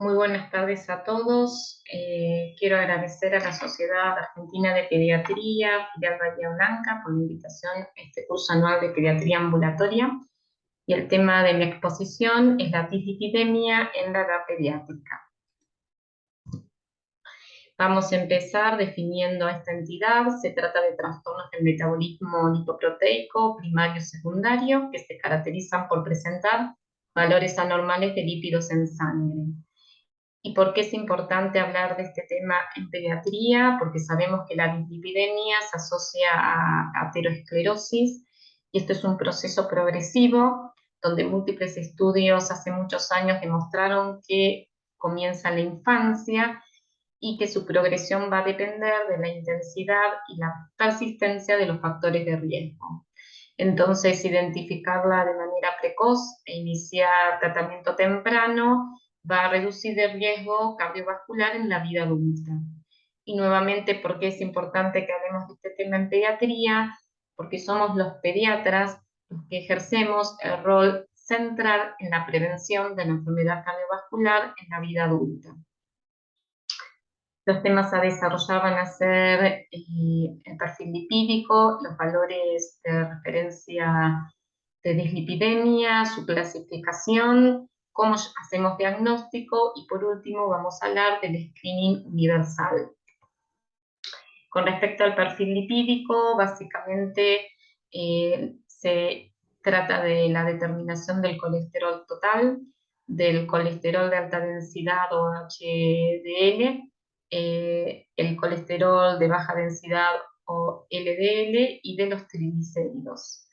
Muy buenas tardes a todos. Quiero agradecer a la Sociedad Argentina de Pediatría, Filial Bahía Blanca, por la invitación a este curso anual de pediatría ambulatoria. Y el tema de mi exposición es la dislipidemia en la edad pediátrica. Vamos a empezar definiendo a esta entidad. Se trata de trastornos del metabolismo lipoproteico primario y secundario que se caracterizan por presentar valores anormales de lípidos en sangre. ¿Y por qué es importante hablar de este tema en pediatría? Porque sabemos que la dislipidemia se asocia a aterosclerosis y esto es un proceso progresivo donde múltiples estudios hace muchos años demostraron que comienza en la infancia y que su progresión va a depender de la intensidad y la persistencia de los factores de riesgo. Entonces, identificarla de manera precoz e iniciar tratamiento temprano va a reducir el riesgo cardiovascular en la vida adulta. Y nuevamente, ¿por qué es importante que hablemos de este tema en pediatría? Porque somos los pediatras los que ejercemos el rol central en la prevención de la enfermedad cardiovascular en la vida adulta. Los temas a desarrollar van a ser el perfil lipídico, los valores de referencia de dislipidemia, su clasificación, cómo hacemos diagnóstico y por último vamos a hablar del screening universal. Con respecto al perfil lipídico, básicamente se trata de la determinación del colesterol total, del colesterol de alta densidad o HDL, el colesterol de baja densidad o LDL y de los triglicéridos.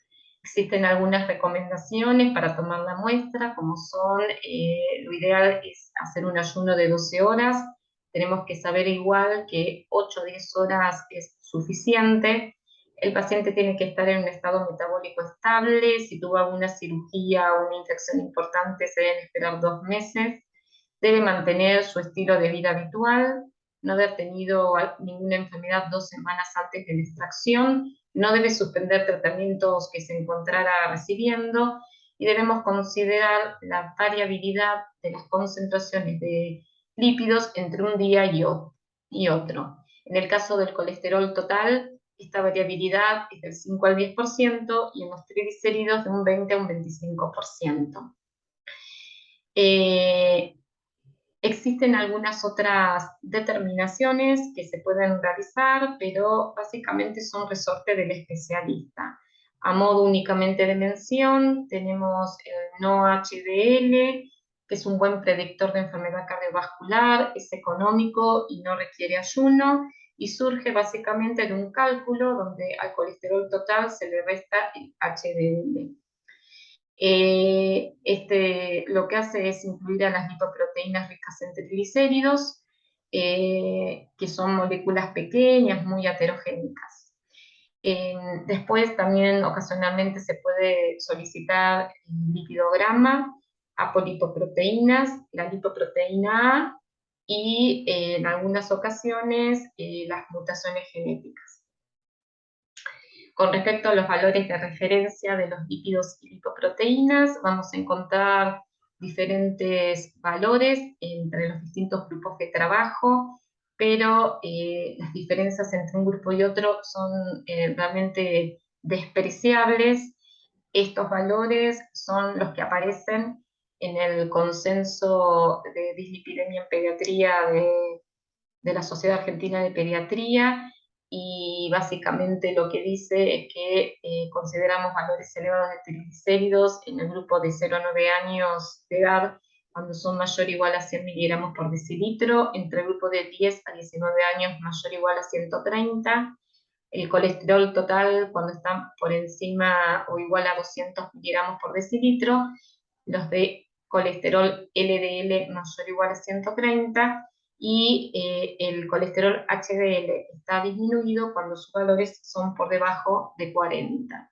Existen algunas recomendaciones para tomar la muestra, como son, lo ideal es hacer un ayuno de 12 horas, tenemos que saber igual que 8 o 10 horas es suficiente. El paciente tiene que estar en un estado metabólico estable. Si tuvo alguna cirugía o una infección importante, se deben esperar 2 meses. Debe mantener su estilo de vida habitual, no haber tenido ninguna enfermedad 2 semanas antes de la extracción, no debe suspender tratamientos que se encontrara recibiendo y debemos considerar la variabilidad de las concentraciones de lípidos entre un día y otro. En el caso del colesterol total, esta variabilidad es del 5 al 10% y en los triglicéridos de un 20 a un 25%. Existen algunas otras determinaciones que se pueden realizar, pero básicamente son resorte del especialista. A modo únicamente de mención, tenemos el no HDL, que es un buen predictor de enfermedad cardiovascular, es económico y no requiere ayuno, y surge básicamente de un cálculo donde al colesterol total se le resta el HDL. Lo que hace es incluir a las lipoproteínas ricas en triglicéridos, que son moléculas pequeñas, muy heterogénicas. Después también ocasionalmente se puede solicitar el lipidograma, apolipoproteínas, la lipoproteína A y en algunas ocasiones las mutaciones genéticas. Con respecto a los valores de referencia de los lípidos y lipoproteínas, vamos a encontrar diferentes valores entre los distintos grupos de trabajo, pero las diferencias entre un grupo y otro son realmente despreciables. Estos valores son los que aparecen en el consenso de dislipidemia en pediatría de la Sociedad Argentina de Pediatría, y básicamente lo que dice es que consideramos valores elevados de triglicéridos en el grupo de 0 a 9 años de edad cuando son mayor o igual a 100 miligramos por decilitro, entre el grupo de 10 a 19 años mayor o igual a 130, el colesterol total cuando está por encima o igual a 200 miligramos por decilitro, los de colesterol LDL mayor o igual a 130, y el colesterol HDL está disminuido cuando sus valores son por debajo de 40.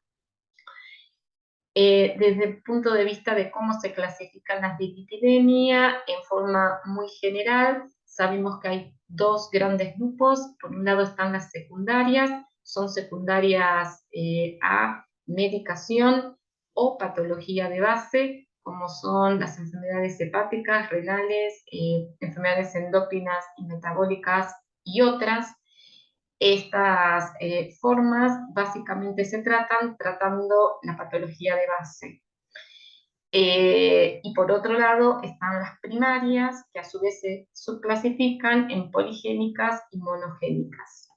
Desde el punto de vista de cómo se clasifican las dislipidemia, en forma muy general, sabemos que hay dos grandes grupos. Por un lado están las secundarias, son secundarias a medicación o patología de base, como son las enfermedades hepáticas, renales, enfermedades endócrinas y metabólicas y otras. Estas formas básicamente se tratan tratando la patología de base. Y por otro lado están las primarias, que a su vez se subclasifican en poligénicas y monogénicas.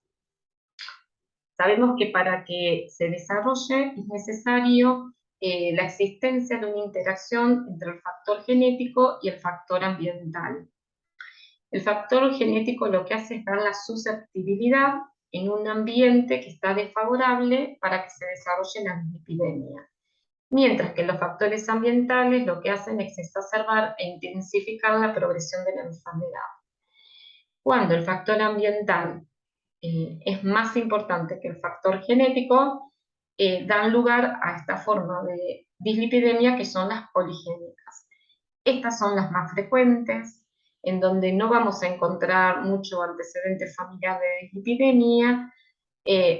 Sabemos que para que se desarrolle es necesario la existencia de una interacción entre el factor genético y el factor ambiental. El factor genético lo que hace es dar la susceptibilidad en un ambiente que está desfavorable para que se desarrolle la dislipidemia. Mientras que los factores ambientales lo que hacen es exacerbar e intensificar la progresión de la enfermedad. Cuando el factor ambiental es más importante que el factor genético, dan lugar a esta forma de dislipidemia que son las poligénicas. Estas son las más frecuentes, en donde no vamos a encontrar mucho antecedente familiar de dislipidemia,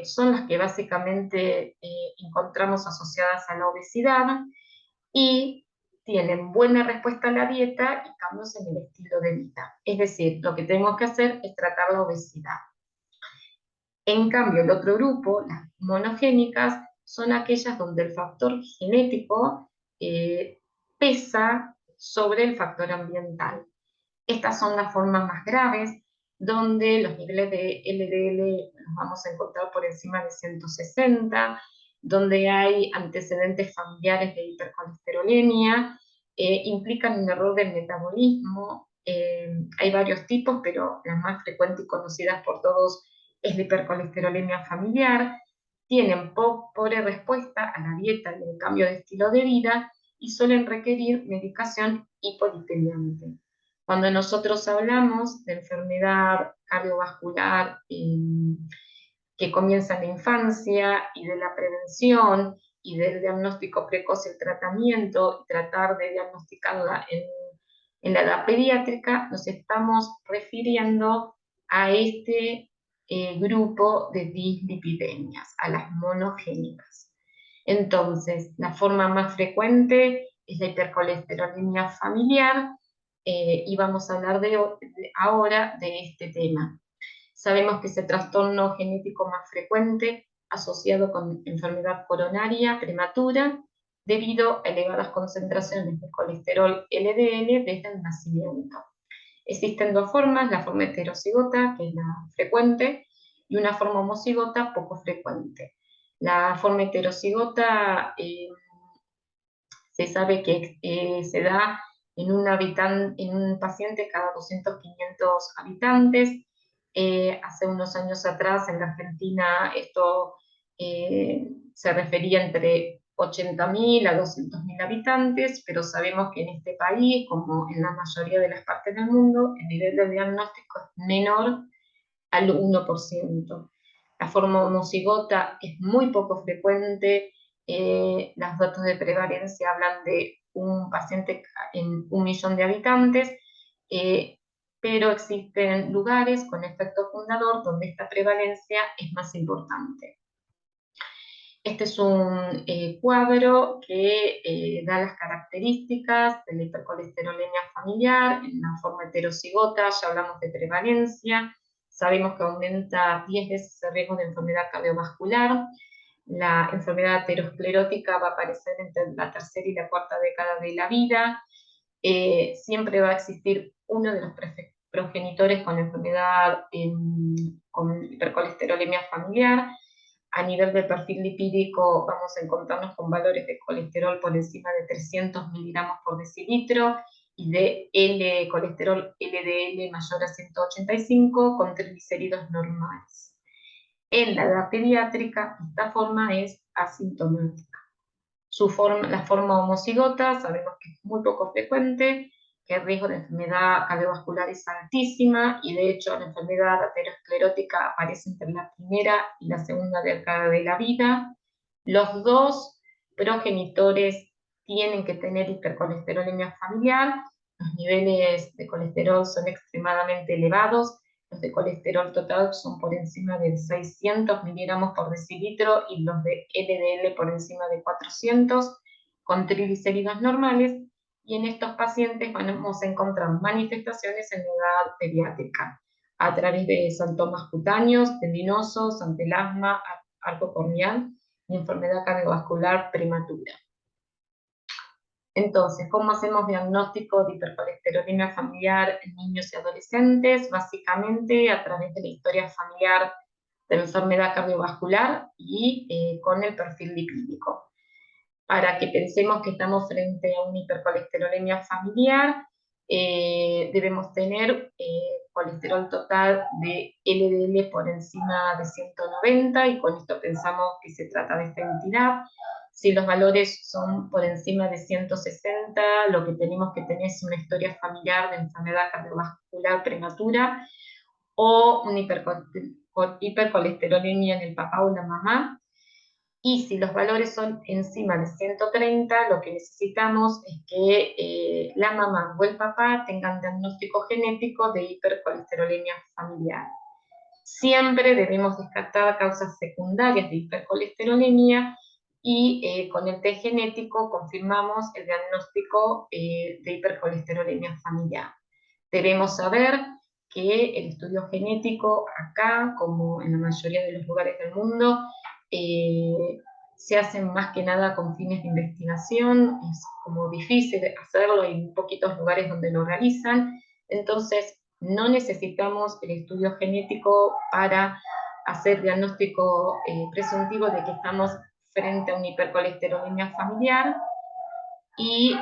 son las que básicamente encontramos asociadas a la obesidad y tienen buena respuesta a la dieta y cambios en el estilo de vida. Es decir, lo que tenemos que hacer es tratar la obesidad. En cambio, el otro grupo, las monogénicas, son aquellas donde el factor genético pesa sobre el factor ambiental. Estas son las formas más graves, donde los niveles de LDL los vamos a encontrar por encima de 160, donde hay antecedentes familiares de hipercolesterolemia, implican un error del metabolismo. Hay varios tipos, pero las más frecuentes y conocidas por todos es la hipercolesterolemia familiar. Tienen pobre respuesta a la dieta y el cambio de estilo de vida y suelen requerir medicación hipolipemiante. Cuando nosotros hablamos de enfermedad cardiovascular que comienza en la infancia y de la prevención y del diagnóstico precoz y el tratamiento, y tratar de diagnosticarla en la edad pediátrica, nos estamos refiriendo a este grupo de dislipidemias, a las monogénicas. Entonces, la forma más frecuente es la hipercolesterolemia familiar, y vamos a hablar ahora de este tema. Sabemos que es el trastorno genético más frecuente asociado con enfermedad coronaria prematura debido a elevadas concentraciones de colesterol LDL desde el nacimiento. Existen dos formas, la forma heterocigota, que es la frecuente, y una forma homocigota poco frecuente. La forma heterocigota se sabe que se da en un paciente cada 200, 500 habitantes. Hace unos años atrás en la Argentina esto se refería entre 80.000 a 200.000 habitantes, pero sabemos que en este país, como en la mayoría de las partes del mundo, el nivel de diagnóstico es menor al 1%. La forma homocigota es muy poco frecuente. Los datos de prevalencia hablan de un paciente en 1 millón de habitantes, pero existen lugares con efecto fundador donde esta prevalencia es más importante. Este es un cuadro que da las características de la hipercolesterolemia familiar. En la forma heterocigota ya hablamos de prevalencia. Sabemos que aumenta 10 veces el riesgo de enfermedad cardiovascular. La enfermedad aterosclerótica va a aparecer entre la tercera y la cuarta década de la vida. Siempre va a existir uno de los progenitores con enfermedad con hipercolesterolemia familiar. A nivel de perfil lipídico vamos a encontrarnos con valores de colesterol por encima de 300 miligramos por decilitro y de colesterol LDL mayor a 185 con triglicéridos normales. En la edad pediátrica esta forma es asintomática. La forma homocigota sabemos que es muy poco frecuente, que el riesgo de enfermedad cardiovascular es altísima y de hecho la enfermedad aterosclerótica aparece entre la primera y la segunda década de la vida. Los dos progenitores tienen que tener hipercolesterolemia familiar, los niveles de colesterol son extremadamente elevados, los de colesterol total son por encima de 600 miligramos por decilitro y los de LDL por encima de 400, con triglicéridos normales, y en estos pacientes vamos a encontrar manifestaciones en la edad pediátrica, a través de santomas cutáneos, tendinosos, ante el asma, arco corneal y enfermedad cardiovascular prematura. Entonces, ¿cómo hacemos diagnóstico de hipercolesterolemia familiar en niños y adolescentes? Básicamente a través de la historia familiar de enfermedad cardiovascular y con el perfil lipídico. Para que pensemos que estamos frente a una hipercolesterolemia familiar, debemos tener colesterol total de LDL por encima de 190, y con esto pensamos que se trata de esta entidad. Si los valores son por encima de 160, lo que tenemos que tener es una historia familiar de enfermedad cardiovascular prematura o una hipercolesterolemia en el papá o la mamá. Y si los valores son encima de 130, lo que necesitamos es que la mamá o el papá tengan diagnóstico genético de hipercolesterolemia familiar. Siempre debemos descartar causas secundarias de hipercolesterolemia y con el test genético confirmamos el diagnóstico de hipercolesterolemia familiar. Debemos saber que el estudio genético acá, como en la mayoría de los lugares del mundo, se hacen más que nada con fines de investigación, es como difícil hacerlo, hay poquitos lugares donde lo realizan, entonces no necesitamos el estudio genético para hacer diagnóstico presuntivo de que estamos frente a una hipercolesterolemia familiar, y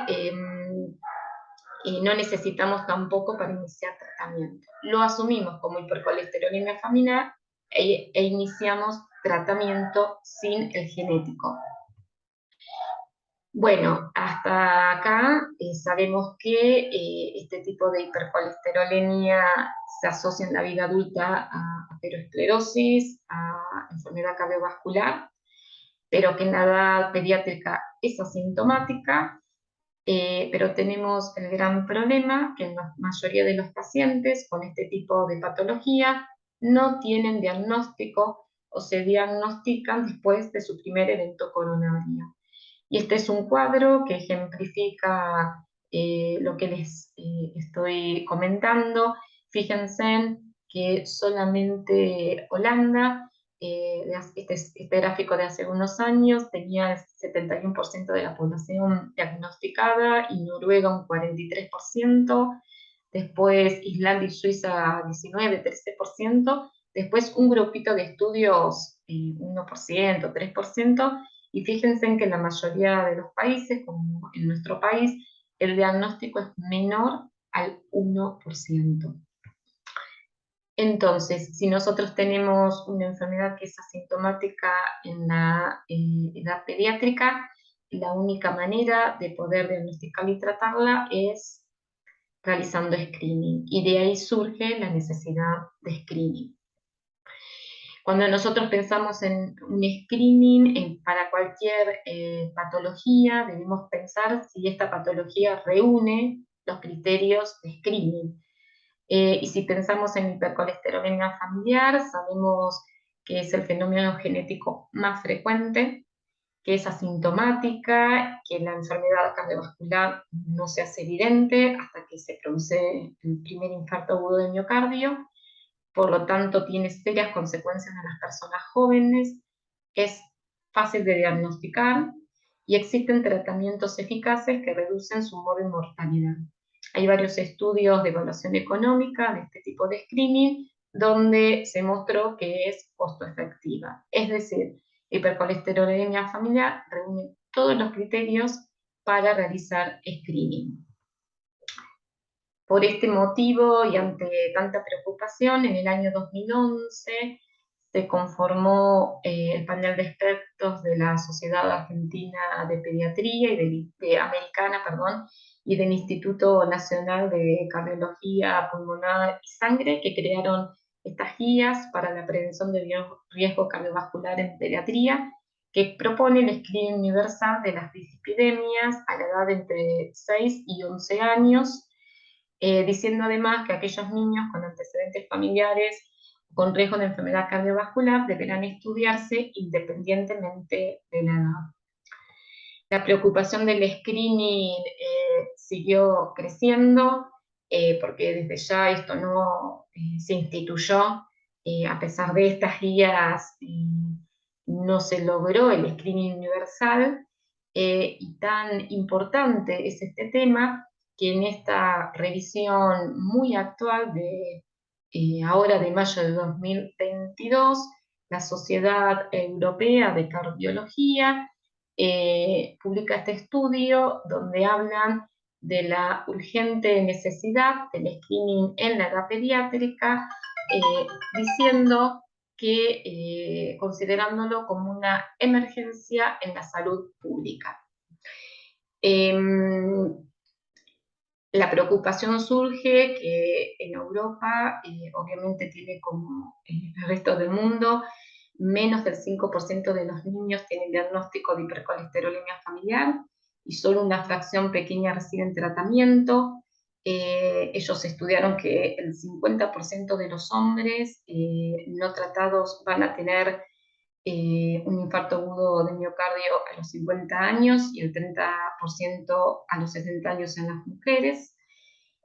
no necesitamos tampoco para iniciar tratamiento. Lo asumimos como hipercolesterolemia familiar e iniciamos tratamiento sin el genético. Bueno, hasta acá sabemos que este tipo de hipercolesterolemia se asocia en la vida adulta a aterosclerosis, a enfermedad cardiovascular, pero que en la edad pediátrica es asintomática. Pero tenemos el gran problema que en la mayoría de los pacientes con este tipo de patología no tienen diagnóstico o se diagnostican después de su primer evento coronario. Y este es un cuadro que ejemplifica lo que les estoy comentando. Fíjense que solamente Holanda, este gráfico de hace unos años, tenía el 71% de la población diagnosticada, y Noruega un 43%, después Islandia y Suiza 19, 13%, después un grupito de estudios 1%, 3%, y fíjense en que en la mayoría de los países, como en nuestro país, el diagnóstico es menor al 1%. Entonces, si nosotros tenemos una enfermedad que es asintomática en la edad pediátrica, la única manera de poder diagnosticarla y tratarla es realizando screening, y de ahí surge la necesidad de screening. Cuando nosotros pensamos en un screening para cualquier patología, debemos pensar si esta patología reúne los criterios de screening. Y si pensamos en hipercolesterolemia familiar, sabemos que es el fenómeno genético más frecuente, que es asintomática, que la enfermedad cardiovascular no se hace evidente hasta que se produce el primer infarto agudo de miocardio. Por lo tanto tiene serias consecuencias en las personas jóvenes, es fácil de diagnosticar y existen tratamientos eficaces que reducen su modo de mortalidad. Hay varios estudios de evaluación económica de este tipo de screening donde se mostró que es costo efectiva. Es decir, hipercolesterolemia familiar reúne todos los criterios para realizar screening. Por este motivo y ante tanta preocupación, en el año 2011 se conformó el panel de expertos de la Sociedad Argentina de Pediatría y Americana, y del Instituto Nacional de Cardiología Pulmonar y Sangre, que crearon estas guías para la prevención de riesgo cardiovascular en pediatría, que propone el screening universal de las dislipidemias a la edad de entre 6 y 11 años, diciendo además que aquellos niños con antecedentes familiares con riesgo de enfermedad cardiovascular deberán estudiarse independientemente de la edad. La preocupación del screening siguió creciendo porque desde ya esto no se instituyó. A pesar de estas guías, no se logró el screening universal, y tan importante es este tema que en esta revisión muy actual de ahora de mayo de 2022, la Sociedad Europea de Cardiología publica este estudio donde hablan de la urgente necesidad del screening en la edad pediátrica, diciendo que considerándolo como una emergencia en la salud pública. La preocupación surge que en Europa, obviamente tiene como en el resto del mundo, menos del 5% de los niños tienen diagnóstico de hipercolesterolemia familiar y solo una fracción pequeña reciben tratamiento. Ellos estudiaron que el 50% de los hombres no tratados van a tener un infarto agudo de miocardio a los 50 años y el 30% a los 60 años en las mujeres,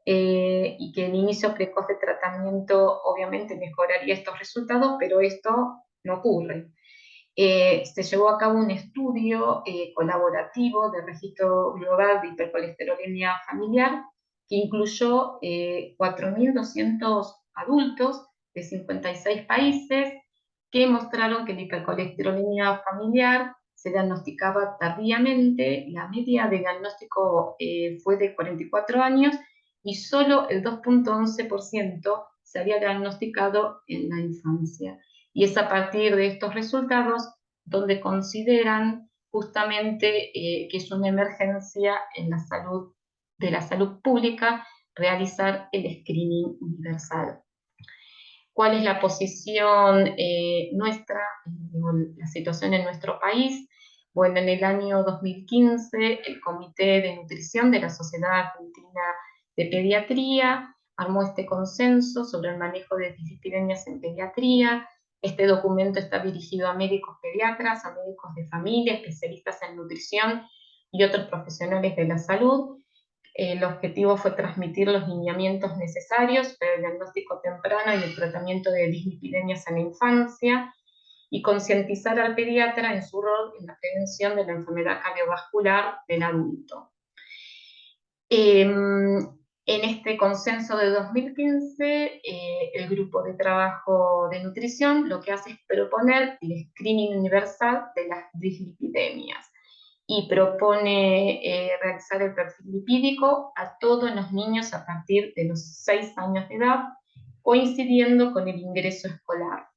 y que el inicio precoz de tratamiento obviamente mejoraría estos resultados, pero esto no ocurre. Se llevó a cabo un estudio colaborativo de registro global de hipercolesterolemia familiar que incluyó 4.200 adultos de 56 países que mostraron que la hipercolesterolemia familiar se diagnosticaba tardíamente. La media de diagnóstico fue de 44 años y solo el 2.11% se había diagnosticado en la infancia. Y es a partir de estos resultados donde consideran justamente que es una emergencia en la salud, de la salud pública, realizar el screening universal. ¿Cuál es la posición nuestra, la situación en nuestro país? Bueno, en el año 2015, el Comité de Nutrición de la Sociedad Argentina de Pediatría armó este consenso sobre el manejo de dislipidemias en pediatría. Este documento está dirigido a médicos pediatras, a médicos de familia, especialistas en nutrición y otros profesionales de la salud. El objetivo fue transmitir los lineamientos necesarios para el diagnóstico temprano y el tratamiento de dislipidemias en la infancia y concientizar al pediatra en su rol en la prevención de la enfermedad cardiovascular del adulto. En este consenso de 2015, el grupo de trabajo de nutrición lo que hace es proponer el screening universal de las dislipidemias y propone realizar el perfil lipídico a todos los niños a partir de los 6 años de edad, coincidiendo con el ingreso escolar.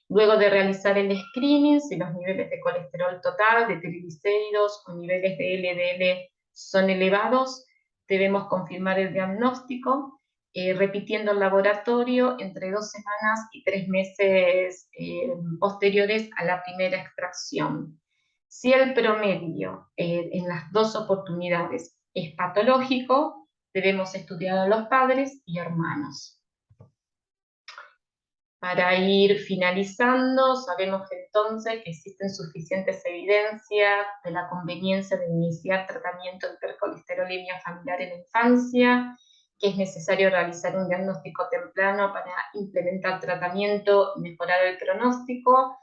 Luego de realizar el screening, si los niveles de colesterol total, de triglicéridos o niveles de LDL son elevados, debemos confirmar el diagnóstico, repitiendo el laboratorio entre 2 semanas y 3 meses posteriores a la primera extracción. Si el promedio en las 2 oportunidades es patológico, debemos estudiar a los padres y hermanos. Para ir finalizando, sabemos entonces que existen suficientes evidencias de la conveniencia de iniciar tratamiento de hipercolesterolemia familiar en la infancia, que es necesario realizar un diagnóstico temprano para implementar tratamiento y mejorar el pronóstico.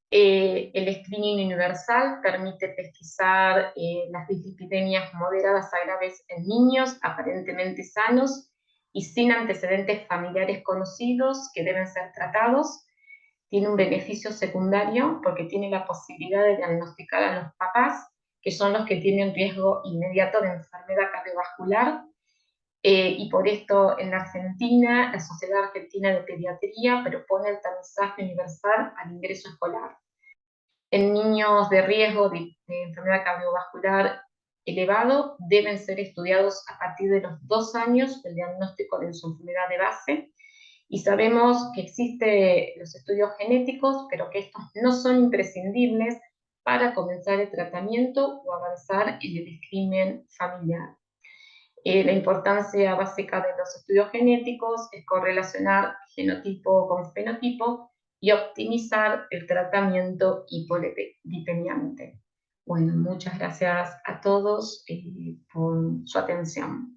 El screening universal permite pesquisar las dislipidemias moderadas a graves en niños aparentemente sanos y sin antecedentes familiares conocidos que deben ser tratados. Tiene un beneficio secundario porque tiene la posibilidad de diagnosticar a los papás, que son los que tienen riesgo inmediato de enfermedad cardiovascular. Y por esto en la Argentina, la Sociedad Argentina de Pediatría propone el tamizaje universal al ingreso escolar. En niños de riesgo de enfermedad cardiovascular elevado deben ser estudiados a partir de los 2 años del diagnóstico de su enfermedad de base. Y sabemos que existen los estudios genéticos, pero que estos no son imprescindibles para comenzar el tratamiento o avanzar en el screening familiar. La importancia básica de los estudios genéticos es correlacionar genotipo con fenotipo y optimizar el tratamiento hipolipemiante. Bueno, muchas gracias a todos por su atención.